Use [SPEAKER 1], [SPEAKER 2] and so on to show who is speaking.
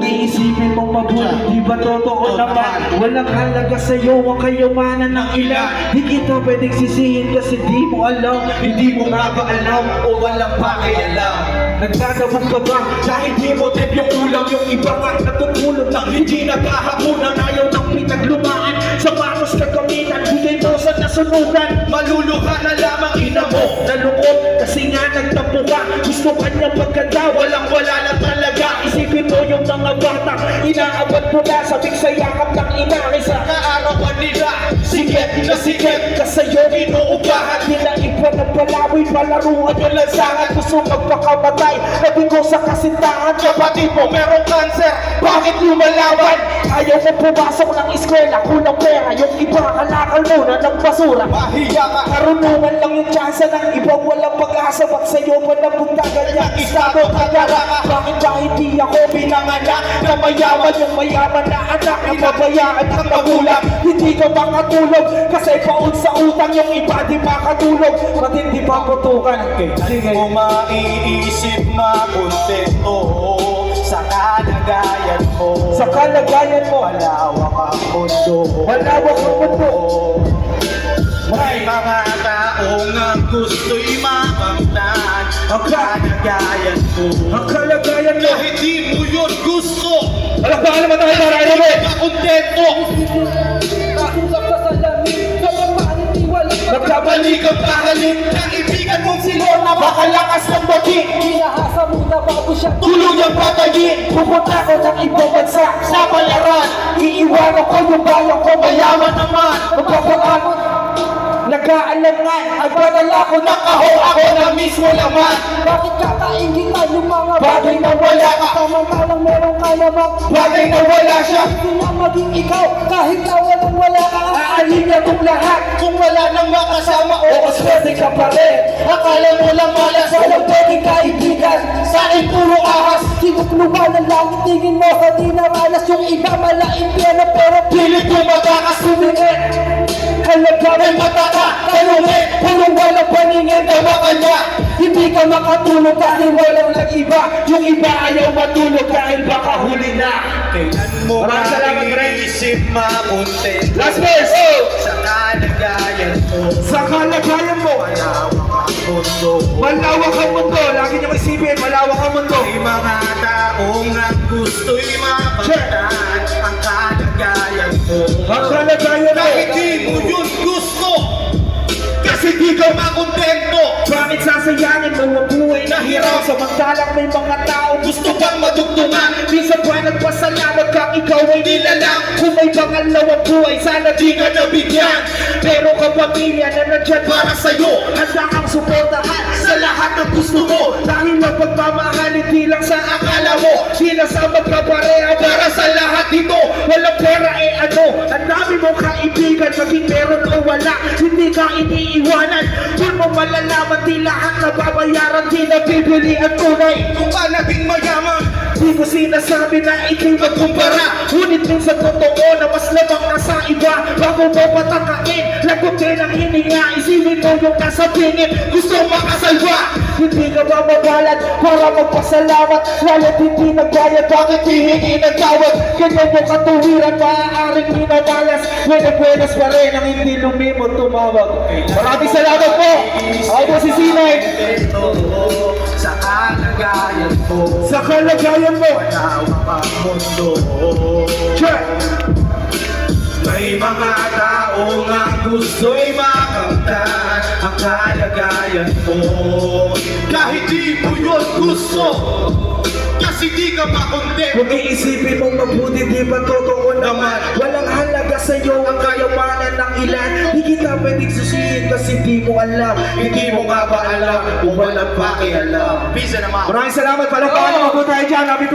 [SPEAKER 1] Kung iisipin mong mabuti, di ba totoo naman? Walang halaga sa'yo ang kayamanan ng ilan. Di kita pwedeng sisihin kasi di mo alam. Hindi mo nga ba alam o walang pakialam? Nagdadabog ka ba dahil di mo tip yung ulam? Yung iba nga natutulog nang hindi naghahapunan. Ayaw ng pinaglumaan sa panos kagamitan. Bigay mo sa nasunugan, maluluha na lamang ina mo. Nalungkot kasi nga nagtampo ka. Gusto ka niya pagkanda, walang-wala na talaga. Isipin mo yung mga bata, inaabot mo na sabing sa yakap ng ina. Kaysa kaarawan nila, siket na siket ka sa'yo inuupahan. Nila iba ng palaboy, palaruan yung lansangan. Gusto magpakamatay, nabigo sa kasintahan. Kapatid mo merong cancer, bakit lumalaban? Ayaw mo pumasok ng eskwela, kulang pera. Yung iba kalakal muna ng basura. Mahiya ka, karunungan lang yung tsansa ng ibang walang pag-asa. Bak sa'yo pa na punta ganyan, estado kagara. Bakit kahit di ako pinanganak na mayaman, yung mayaman na anak na mabayaan ng magulang? Hindi ka makatulog kasi paun sa utang, yung iba di makatulog. Matindi pa putukan.
[SPEAKER 2] Sige mo maiisip makontento sa kalagayan mo.
[SPEAKER 1] Sa kalagayan mo,
[SPEAKER 2] Malawak ang mundo.
[SPEAKER 1] malawak ang mundo.
[SPEAKER 2] May mga taong ang gusto'y makamtan ang kalagayan mo.
[SPEAKER 1] Ang kalagayan mo,
[SPEAKER 2] Kahit di mo yun gusto,
[SPEAKER 1] alakbakan naman tayo para ito mo.
[SPEAKER 2] makontento.
[SPEAKER 3] Kasusap sa salamin, sa pagpanitiwala.
[SPEAKER 2] Nagkabalik ang pahalin ng ibigan mong si Lorna. Makalakas ng bagi,
[SPEAKER 3] Hinahasa mo na bago siya
[SPEAKER 2] tuluyang patayin.
[SPEAKER 1] Pupunta ko ng ibang bansa
[SPEAKER 2] Sa palaran,
[SPEAKER 1] iiwanan ko yung bayan ko.
[SPEAKER 2] mayaman naman.
[SPEAKER 1] Magpapakot, nag-aalangan.
[SPEAKER 2] Ang padala ko ng kahon, ako na mismo naman.
[SPEAKER 3] Bakit kakaingitan yung mga
[SPEAKER 2] Bagay na wala ka,
[SPEAKER 3] samantalang meron ka namang
[SPEAKER 2] bagay na wala siya.
[SPEAKER 3] hindi na maging ikaw kahit na walang wala ka.
[SPEAKER 1] Aalin niya itong lahat.
[SPEAKER 2] Kung wala nang makasama o
[SPEAKER 1] O swerte ka pa rin.
[SPEAKER 2] akala mo lang malas.
[SPEAKER 3] Walang pwedeng kaibigan.
[SPEAKER 2] Sa akin puro ahas,
[SPEAKER 3] Sinukluban ng langit, tingin mo sa di naranas. Yung iba malaing piyano pero
[SPEAKER 2] pilit mo magkakasumingin.
[SPEAKER 1] Halaga
[SPEAKER 2] May mataka, talungin,
[SPEAKER 1] puro walang paningin.
[SPEAKER 2] tawa ka niya.
[SPEAKER 1] Hindi ka makatulog dahil walang nag-iba. Yung iba ayaw matulog dahil baka huli na.
[SPEAKER 2] Kailan mo
[SPEAKER 1] Maraming salamat, Dre.
[SPEAKER 2] maiisip makontento
[SPEAKER 1] Last verse.
[SPEAKER 2] sa kalagayan mo.
[SPEAKER 1] Sa kalagayan mo,
[SPEAKER 2] Malawak ang mundo.
[SPEAKER 1] malawak ang mundo. Lagi niyo isipin, malawak ang mundo.
[SPEAKER 2] May mga taong ang gusto'y makamtan ang kalagayan mo.
[SPEAKER 1] Ang kalagayan mo,
[SPEAKER 2] Kahit di mo yun gusto, kasi di ka makontento.
[SPEAKER 1] bakit sasayangin mo ang buhay na hirap? Samantalang may mga tao
[SPEAKER 2] Gusto kang madugtungan,
[SPEAKER 1] minsan buhay nagpasalamat kang ikaw ay nilalang. Kung may pangalawang buhay, sana
[SPEAKER 2] di ka nabigyan.
[SPEAKER 1] pero kang pamilya na nandyan
[SPEAKER 2] Para sa'yo,
[SPEAKER 1] handa kang suportahan
[SPEAKER 2] sa lahat ng gusto mo.
[SPEAKER 1] dahil ang pagmamahal hindi lang sa akala mo, di lang sa magkapareha.
[SPEAKER 2] Para sa lahat dito,
[SPEAKER 1] Walang pera ano, ang dami mong kaibigan, maging meron o wala, hindi ka iniiwanan. Doon mo malalaman di lahat na babayaran, di nabibili ang tunay.
[SPEAKER 2] kung ka naging mayaman,
[SPEAKER 1] Di ko sinasabi na ikay magkumpara, ngunit minsan totoo na mas lamang na sa iba. Bago mo patakain, lagutin ang hininga, isipin mo yung nasa pingin, gusto makasalba. Hindi ka ba mabalat para magpasalamat, lalo't hindi nagbayad, bakit hihingi ng tawad? Ganyan yung katuwiran, maaaring minamalas, buenas pa rin ang hindi lumimot tumawag. Maraming salamat po. Ako po si Sinay.
[SPEAKER 2] kontento sa kalagayan mo.
[SPEAKER 1] Sa kalagayan mo,
[SPEAKER 2] Malawak ang mundo.
[SPEAKER 1] check.
[SPEAKER 2] May mga taong ang gusto'y makamtan ang kalagayan mo. Kahit di mo yun gusto, kasi di ka makontento.
[SPEAKER 1] Kung iisipin mong mabuti, di ba totoo naman? Walang halaga sa'yo ang kayamanan ng ilan. Di kita pwedeng susihin kasi di mo alam.
[SPEAKER 2] Hindi mo nga ba alam kung walang pakialam? Pisa naman.
[SPEAKER 1] Maraming salamat, palakpakan naman po tayo dyan. Happy